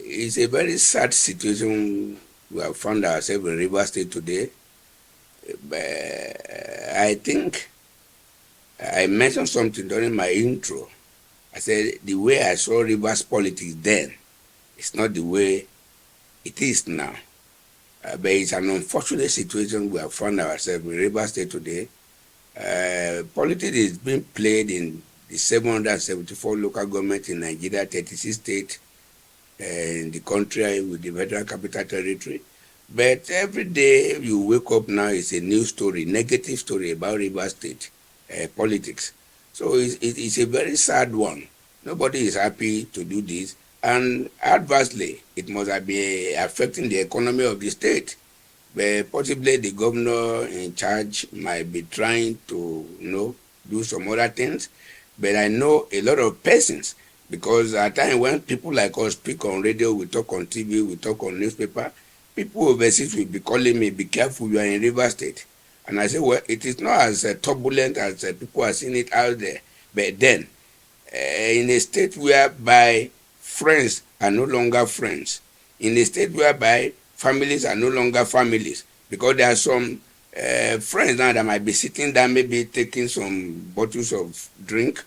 it's a very sad situation we have found ourselves in Rivers State today. But I think I mentioned something during my intro. I said the way I saw Rivers politics then is not the way it is now. But it's an unfortunate situation we have found ourselves in Rivers State today. Politics is being played in the 774 local governments in Nigeria, 36 states in the country with the Federal Capital Territory. But every day you wake up now is a new story, negative story about Rivers State politics. So it's a very sad one. Nobody is happy to do this. And adversely, it must be affecting the economy of the state. But possibly the governor in charge might be trying to, do some other things. But I know a lot of persons, because at times when people like us speak on radio, we talk on TV, we talk on newspaper, people overseas will be calling me, be careful, you are in Rivers State. And I say, well, it is not as turbulent as people are seeing it out there. But then, in a state whereby friends are no longer friends, in a state whereby families are no longer families, because there are some friends now that might be sitting down, maybe taking some bottles of drink.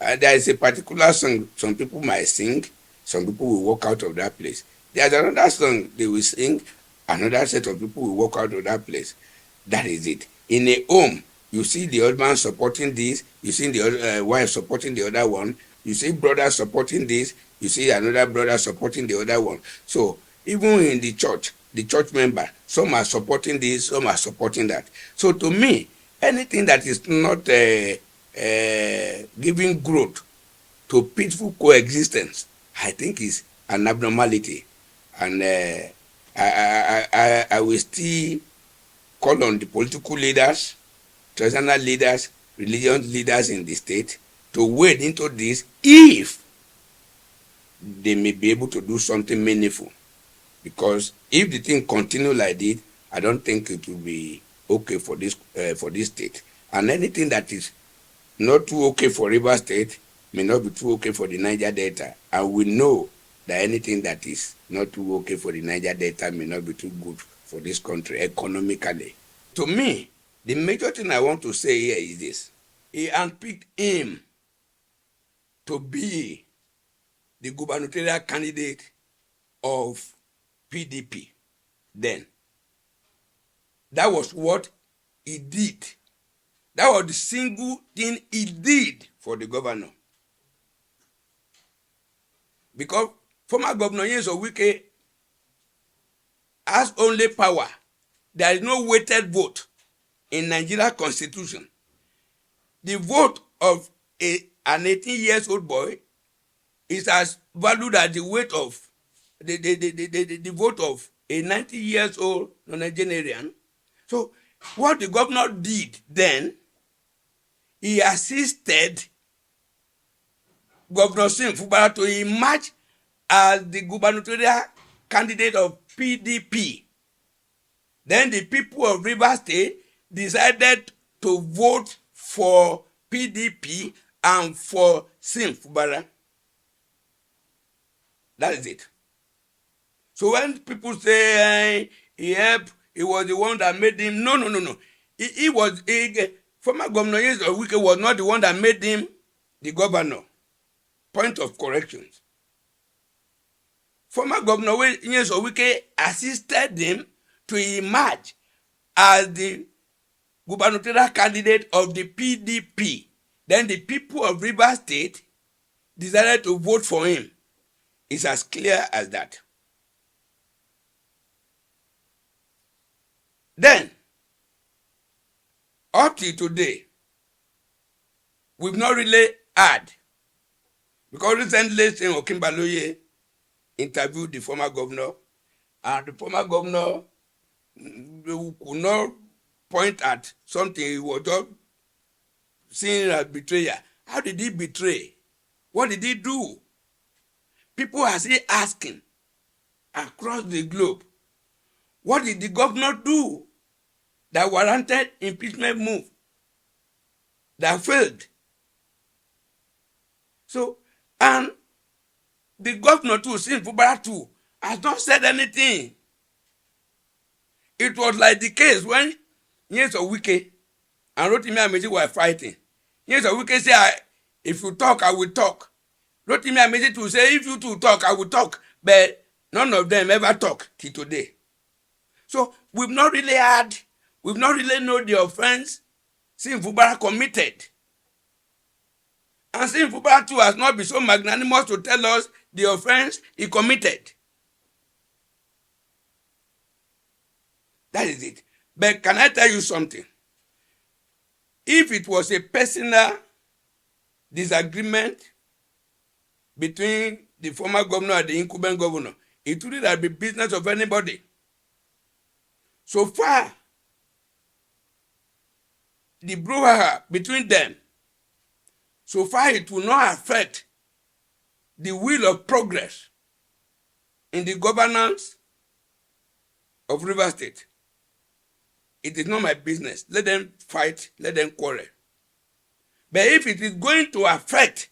There is a particular song some people might sing, some people will walk out of that place. There's another song they will sing, another set of people will walk out of that place. That is it. In a home, you see the husband supporting this, you see the wife supporting the other one, you see brother supporting this, you see another brother supporting the other one. So even in the church member, some are supporting this, some are supporting that. So to me, anything that is not giving growth to peaceful coexistence, I think is an abnormality. And I will still call on the political leaders, traditional leaders, religious leaders in the state to wade into this if they may be able to do something meaningful. Because if the thing continue like this, I don't think it will be okay for this state. And anything that is not too okay for Rivers State may not be too okay for the Niger Delta. And we know that anything that is not too okay for the Niger Delta may not be too good for this country economically. To me, the major thing I want to say here is this. He handpicked him to be the gubernatorial candidate of PDP then. That was what he did. That was the single thing he did for the governor. Because former Governor Nyesom Wike has only power. There is no weighted vote in Nigeria Constitution. The vote of an 18-year-old boy is as valued as the weight of the vote of a 90-year-old Nigerian. So what the governor did then, he assisted Governor Fubara to emerge as the gubernatorial candidate of PDP. Then the people of Rivers State decided to vote for PDP and for Fubara. That is it. So when people say he was the one that made him, no. Former Governor Nyesom Wike was not the one that made him the governor. Point of correction. Former Governor Nyesom Wike assisted him to emerge as the gubernatorial candidate of the PDP. Then the people of Rivers State decided to vote for him. It's as clear as that. Then, up till today, we've not really heard, because recently Okimbaloye interviewed the former governor, and the former governor could not point at something. He was just seen as betrayer. How did he betray? What did he do? People are still asking across the globe, what did the governor do that warranted impeachment move that failed? So, and the governor too, since Fubara too, has not said anything. It was like the case when Nyesom Wike and Rotimi Amaechi were fighting. Nyesom Wike said, if you talk, I will talk. Rotimi Amaechi to say, if you two talk, I will talk. But none of them ever talk till today. So we've not really known the offense since Fubara committed. And since Fubara too has not been so magnanimous to tell us the offense he committed. That is it. But can I tell you something? If it was a personal disagreement between the former governor and the incumbent governor, it wouldn't have been business of anybody. So far, the brouhaha between them, so far it will not affect the will of progress in the governance of River State. It is not my business. Let them fight, let them quarrel. But if it is going to affect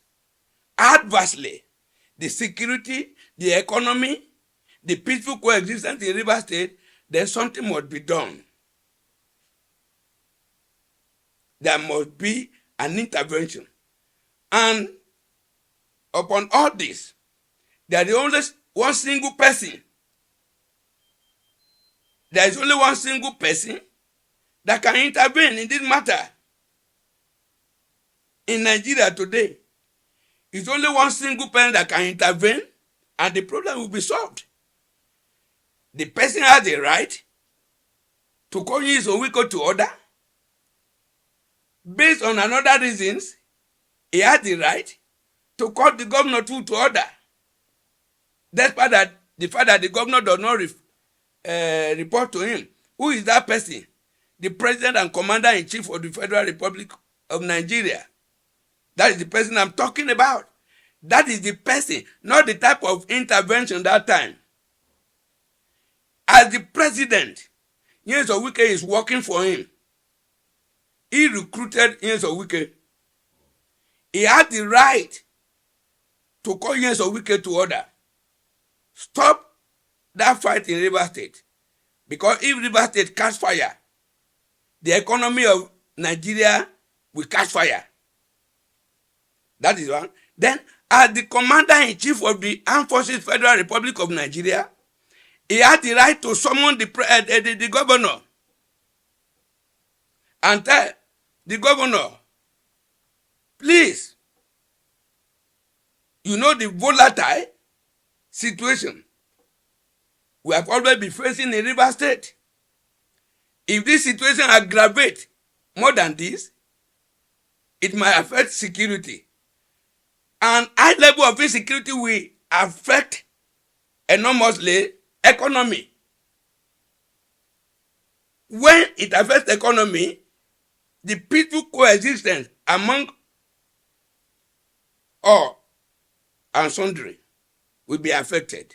adversely the security, the economy, the peaceful coexistence in River State, then something must be done. There must be an intervention. And upon all this, there is only one single person. There is only one single person that can intervene in this matter. In Nigeria today, it's only one single person that can intervene and the problem will be solved. The person has the right to call Nyesom Wike to order. Based on another reasons, he has the right to call the governor to order. Despite that, the fact that the governor does not report to him. Who is that person? The President and Commander-in-Chief of the Federal Republic of Nigeria. That is the person I'm talking about. That is the person, not the type of intervention that time. As the president, Nyesom Wike is working for him. He recruited Nyesom Wike. He had the right to call Nyesom Wike to order. Stop that fight in River State. Because if River State catch fire, the economy of Nigeria will catch fire. That is one. Then, as the Commander-in-Chief of the Armed Forces Federal Republic of Nigeria, he had the right to summon the governor and tell the governor, please, you know the volatile situation we have always been facing in River State. If this situation aggravates more than this, it might affect security. And high level of insecurity will affect enormously economy. When it affects economy, the peaceful coexistence among all and sundry will be affected.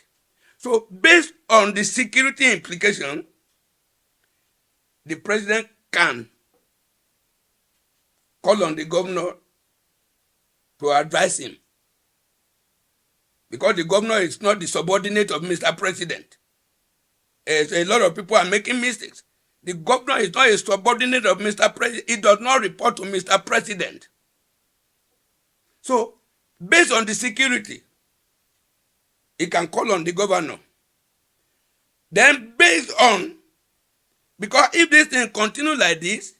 So based on the security implication, the president can call on the governor to advise him. Because the governor is not the subordinate of Mr. President. A lot of people are making mistakes. The governor is not a subordinate of Mr. President. He does not report to Mr. President. So, based on the security, he can call on the governor. Then based on, because if this thing continues like this,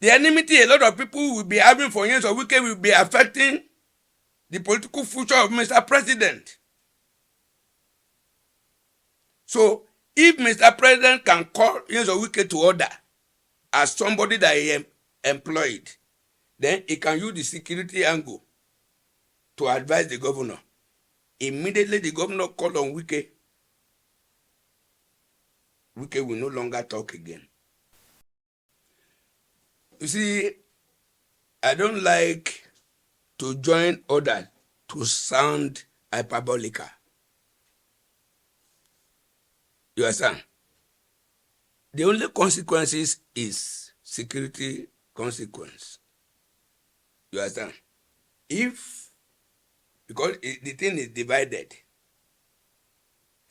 the enmity a lot of people will be having for Nyesom Wike will be affecting the political future of Mr. President. So, if Mr. President can call Nyesom Wike to order as somebody that he employed, then he can use the security angle to advise the governor. Immediately the governor called on Wike. Wike will no longer talk again. You see, I don't like to join others to sound hyperbolical. You understand? The only consequences is security consequence. You understand? If, because the thing is divided.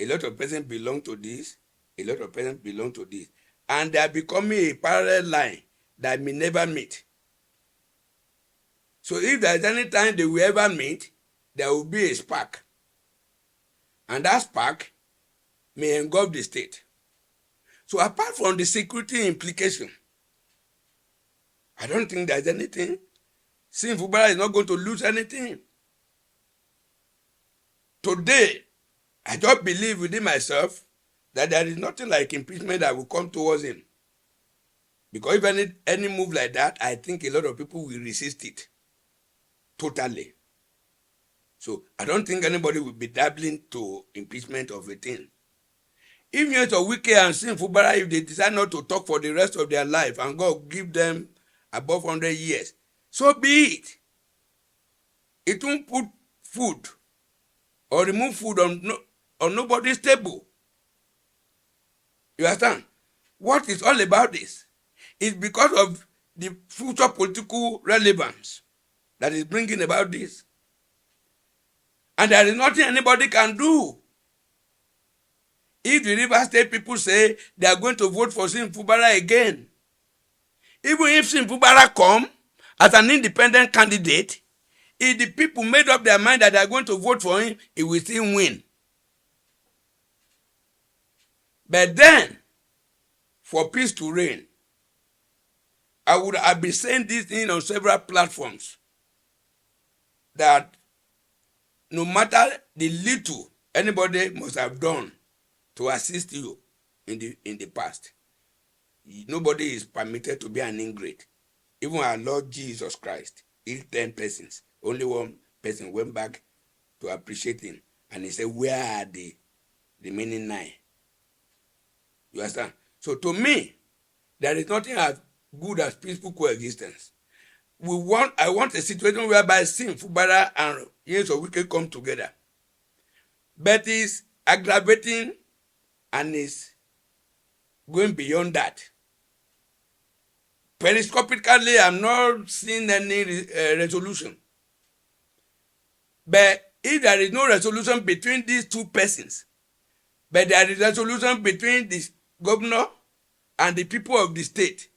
a lot of persons belong to this, a lot of persons belong to this. And they are becoming a parallel line that may never meet. So if there is any time they will ever meet, there will be a spark. And that spark may engulf the state. So apart from the security implication, I don't think there's anything. Since FUBARA is not going to lose anything. Today, I just believe within myself that there is nothing like impeachment that will come towards him. Because if any move like that, I think a lot of people will resist it. Totally. So I don't think anybody will be dabbling to impeachment of a thing. If Nyesom Wike and FUBARA, if they decide not to talk for the rest of their life and God give them above 100 years, so be it. It won't put food or remove food on nobody's table. You understand? What is all about this? It's because of the future political relevance that is bringing about this. And there is nothing anybody can do. If the River State people say they are going to vote for FUBARA again, even if FUBARA come as an independent candidate, if the people made up their mind that they are going to vote for him, he will still win. But then, for peace to reign, I would have been saying this thing on several platforms, that no matter the little anybody must have done to assist you in the past, nobody is permitted to be an ingrate. Even our Lord Jesus Christ, healed 10 persons. Only one person went back to appreciate him. And he said, where are the remaining 9? You understand? So to me, there is nothing as good as peaceful coexistence. I want a situation whereby FUBARA and Nyesom Wike come together. But it's aggravating and it's going beyond that. Periscopically, I'm not seeing any resolution. But if there is no resolution between these two persons, but there is resolution between the governor and the people of the state,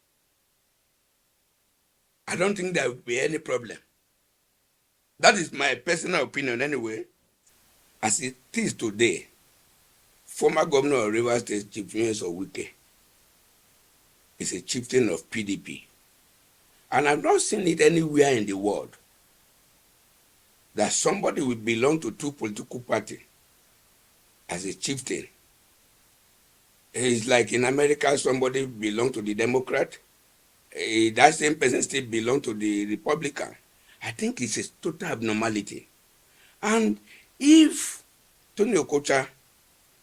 I don't think there will be any problem. That is my personal opinion anyway. As it is today, former governor of Rivers State, Chief Nyesom Wike, is a chieftain of PDP. And I've not seen it anywhere in the world that somebody will belong to two political parties as a chieftain. It's like in America, somebody belong to the Democrat, that same person still belong to the Republican. I think it's a total abnormality. And if Tony Okocha,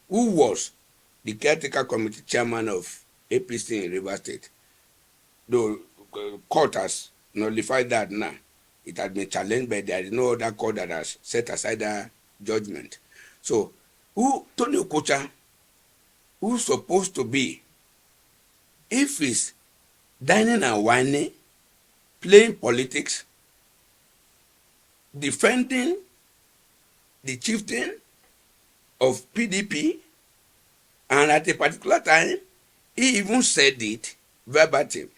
who was the caretaker committee chairman of APC in Rivers State, the court has nullified that now. It has been challenged, but there is no other court that has set aside that judgment. So, Tony Okocha, who's supposed to be, if he's dining and whining, playing politics, defending the chieftain of PDP, and at a particular time, he even said it verbatim.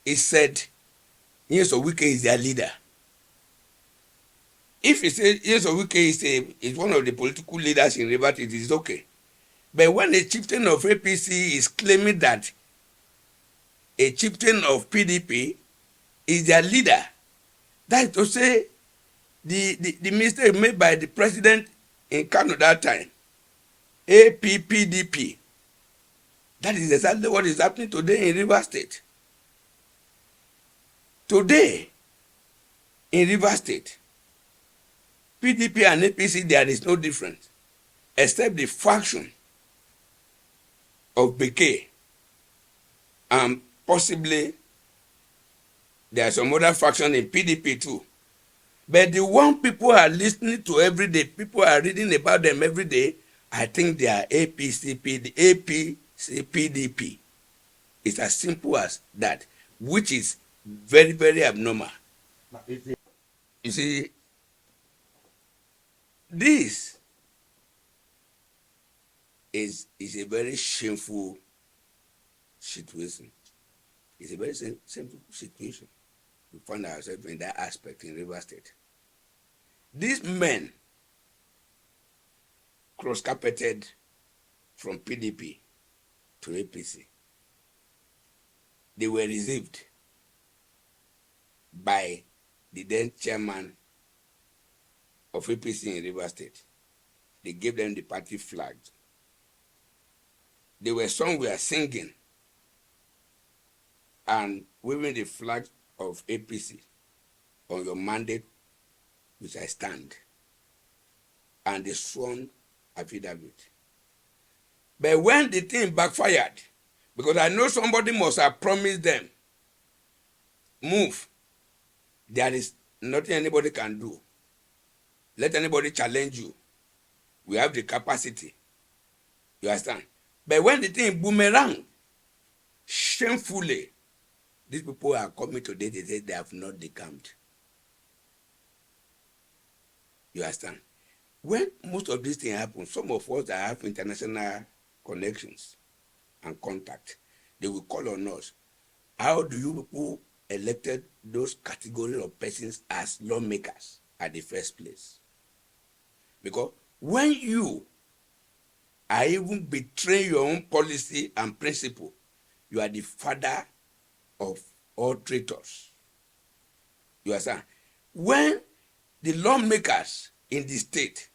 He said, Nyesom Wike is their leader. If he says Nyesom Wike is one of the political leaders in Rivers, it is okay. But when a chieftain of APC is claiming that a chieftain of PDP is their leader, that is to say, the mistake made by the president in Kanu that time, APPDP, that is exactly what is happening today in Rivers State. Today, in Rivers State, PDP and APC, there is no difference, except the faction of Beke, and possibly there are some other faction in PDP too. But the one people are listening to every day, people are reading about them every day, I think they are APC, PDP. It's as simple as that, which is very, very abnormal. You see, this is a very shameful situation. It's a very shameful situation. We find ourselves in that aspect in Rivers State. These men cross-carpeted from PDP to APC. They were received by the then chairman of APC in Rivers State. They gave them the party flag. They were somewhere singing and waving the flag of APC on your mandate, which I stand, and they sworn affidavit. But when the thing backfired, because I know somebody must have promised them, move, there is nothing anybody can do. Let anybody challenge you. We have the capacity. You understand? But when the thing boomerang, shamefully, these people are coming today, they say they have not decamped. You understand? When most of these things happen, some of us that have international connections and contact, they will call on us. How do you people elected those categories of persons as lawmakers at the first place? Because when you are even betraying your own policy and principle, you are the father of all traitors. You understand? When the lawmakers in the state,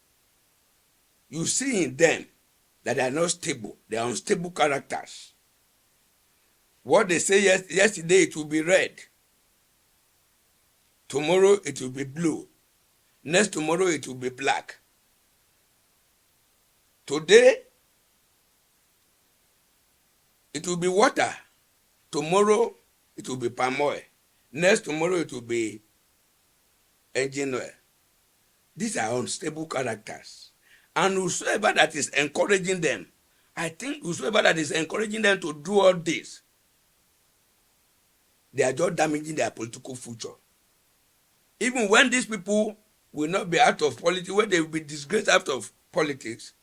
you see in them that they are not stable, they are unstable characters. What they say yesterday, it will be red. Tomorrow it will be blue. Next tomorrow it will be black. Today it will be water. Tomorrow it will be palm oil. Next tomorrow it will be engine oil. These are unstable characters. And whosoever that is encouraging them, I think whosoever that is encouraging them to do all this, they are just damaging their political future. Even when these people will not be out of politics, when they will be disgraced out of politics,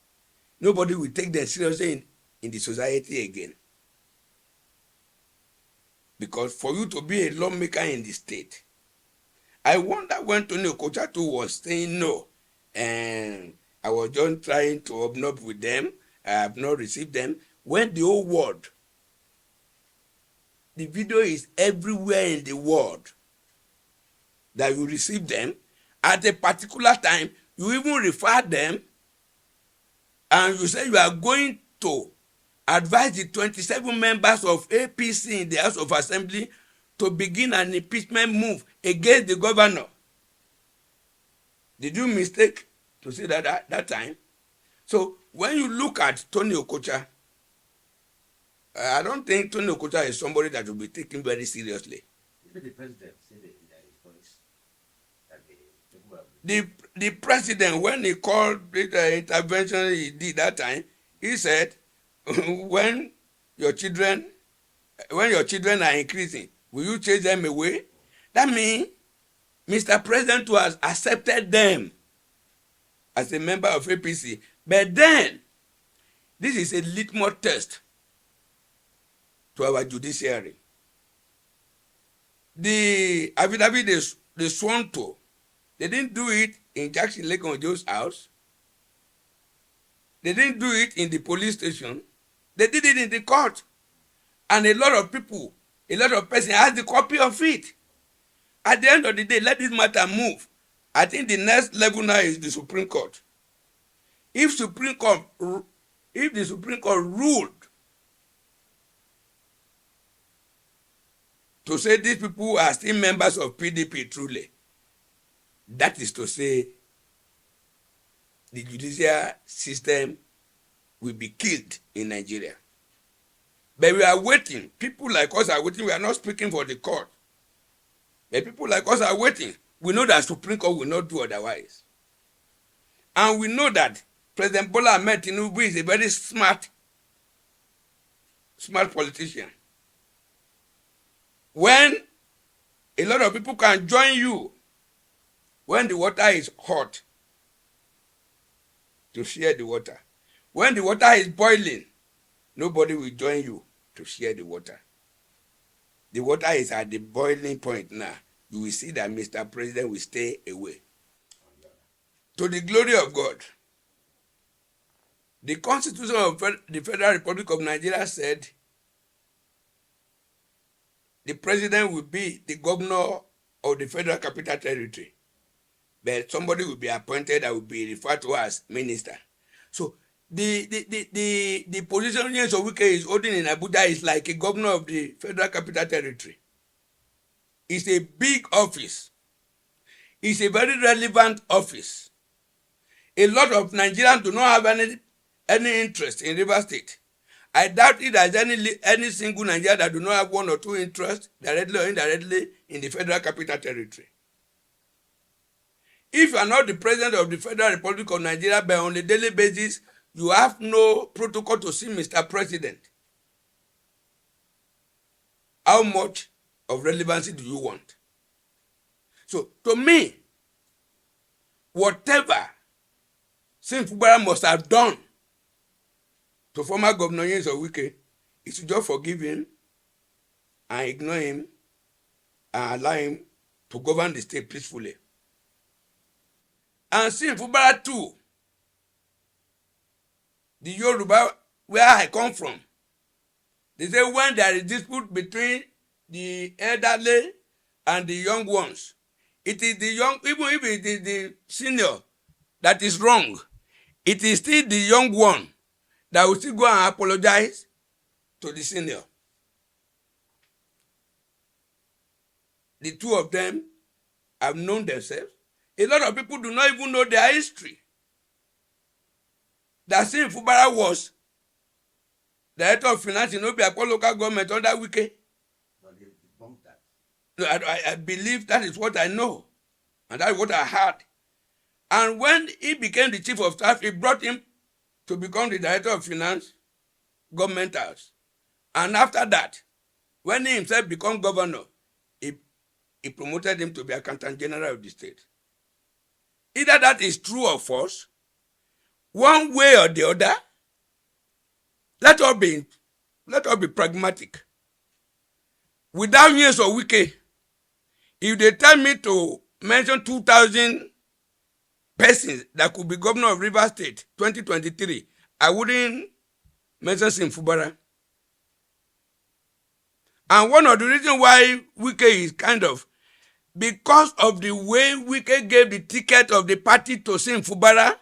nobody will take them seriously in the society again. Because for you to be a lawmaker in the state, I wonder when Tony Okochato was saying no, and I was just trying to hobnob with them, I have not received them, when the whole world, the video is everywhere in the world that you receive them, at a particular time, you even refer them, and you say you are going to advise the 27 members of APC in the House of Assembly to begin an impeachment move against the governor. Did you mistake to say that at that time? So when you look at Tony Okocha, I don't think Tony Okocha is somebody that will be taken very seriously. Even the president said that in his voice that the president, when he called the intervention he did that time, he said, when your children are increasing, will you chase them away? That means Mr. President has accepted them as a member of APC. But then, this is a litmus test to our judiciary. The affidavit they sworn to, they didn't do it in Jackson Lekan Joe's house. They didn't do it in the police station. They did it in the court. And a lot of people, a lot of persons has the copy of it. At the end of the day, let this matter move. I think the next level now is the Supreme Court. If the Supreme Court ruled to say these people are still members of PDP truly, that is to say the judicial system will be killed in Nigeria. But we are waiting. People like us are waiting. We are not speaking for the court. But people like us are waiting. We know that Supreme Court will not do otherwise. And we know that President Bola Ahmed Tinubu is a very smart politician. When a lot of people can join you when the water is hot, to share the water. When the water is boiling, nobody will join you to share the water. The water is at the boiling point now. You will see that Mr. President will stay away. To the glory of God, the Constitution of the Federal Republic of Nigeria said the president will be the governor of the Federal Capital Territory, but somebody will be appointed that will be referred to as minister. So the position Nyesom Wike is holding in Abuja is like a governor of the Federal Capital Territory. It's a big office. It's a very relevant office. A lot of Nigerians do not have any interest in Rivers State. I doubt if there's any single Nigerian that do not have one or two interests, directly or indirectly, in the Federal Capital Territory. If you are not the president of the Federal Republic of Nigeria, but on a daily basis, you have no protocol to see Mr. President. How much of relevancy do you want? So, to me, whatever FUBARA must have done to former Governor Nyesom Wike is to just forgive him and ignore him and allow him to govern the state peacefully. And FUBARA too, the Yoruba where I come from, they say when there is dispute between the elderly and the young ones, it is the young, even if it is the senior that is wrong, it is still the young one that will still go and apologize to the senior. The two of them have known themselves. A lot of people do not even know their history. That FUBARA was Director of Finance in Obiakpo local government under Wike. No, they debunked that. No, I believe that is what I know. And that is what I heard. And when he became the chief of staff, he brought him to become the Director of Finance, Government House. And after that, when he himself became governor, he promoted him to be Accountant General of the state. Either that is true or false, one way or the other, let us be pragmatic. Without Nyesom Wike, if they tell me to mention 2,000 persons that could be governor of Rivers State 2023, I wouldn't mention FUBARA. And one of the reasons why Wike is because of the way Wike gave the ticket of the party to FUBARA,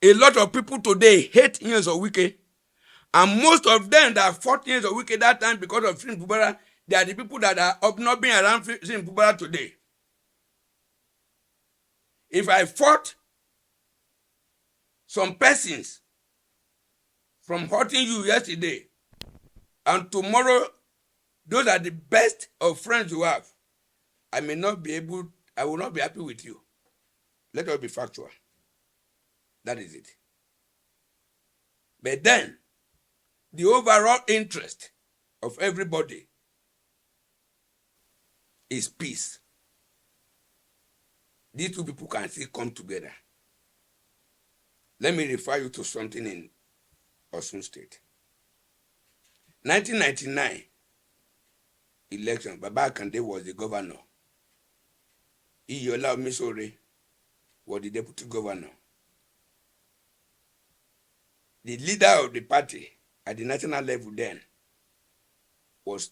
a lot of people today hate Nyesom Wike. And most of them that fought Nyesom Wike that time because of FUBARA, they are the people that are not being around FUBARA today. If I fought some persons from hurting you yesterday, and tomorrow those are the best of friends you have, I will not be happy with you. Let us be factual. That is it. But then, the overall interest of everybody is peace. These two people can still come together. Let me refer you to something in Osun State. 1999 election, Baba Kande was the governor. Iyola Omisore was the deputy governor. The leader of the party at the national level then was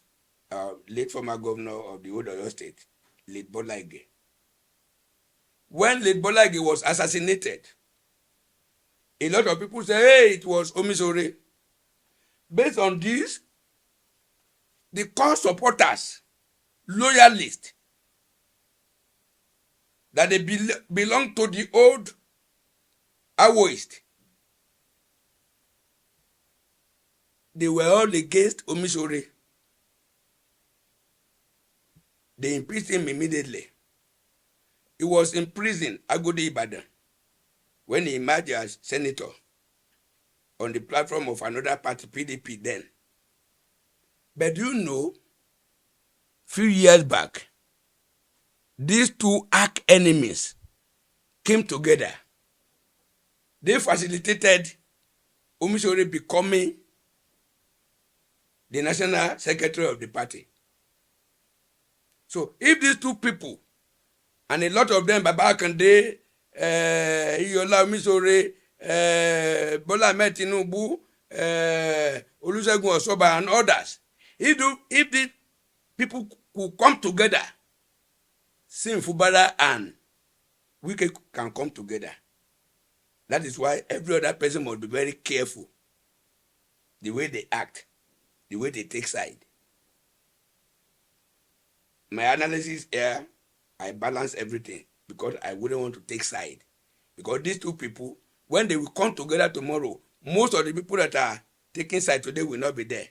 late former governor of the Oyo State, late Bolaige. When late Bolaige was assassinated, a lot of people say, hey, it was Omisore. Based on this, the core supporters, loyalists, that they belong to the old Awoist, they were all against Omisore. They impeached him immediately. He was in prison, Agodi Ibadan, when he emerged as senator on the platform of another party, PDP then. But you know, few years back, these two arch enemies came together they facilitated Omisore becoming the national secretary of the party. So if these two people, and a lot of them, Baba Kande, Iyola Omisore, Bola Ahmed Tinubu, Olusegun Osoba, and others, if the people could come together, Fubara and Wike can come together. That is why every other person must be very careful the way they act, the way they take side. My analysis here, I balance everything because I wouldn't want to take side. Because these two people, when they will come together tomorrow, most of the people that are taking side today will not be there.